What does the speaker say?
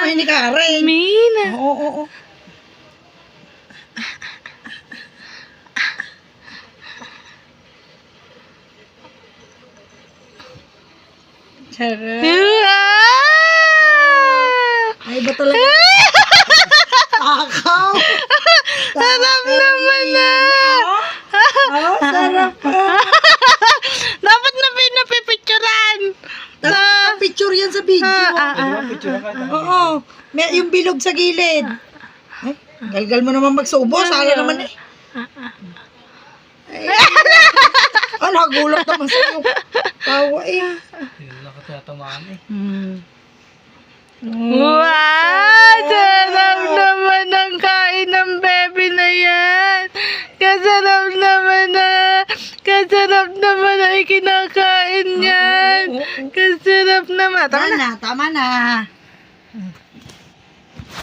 kamay ni Karen. Mina. Oo. Sarap. Ay, ba talaga? Akaw. Sarap naman na. Oh, sarap pa. Dapat na pinapipicturan. Dapat picture yan sa video. Picture ka. Oo. May yung bilog sa gilid. Ay, galgal mo naman magsubo. Sala naman eh. Ay, nagulat naman sa'yo. Tawa eh. Hindi na ka tatamaan eh. Wow! Sarap naman ang kain ng baby na yan. Kasarap naman ang kinakain yan. Kasarap naman. Tama na.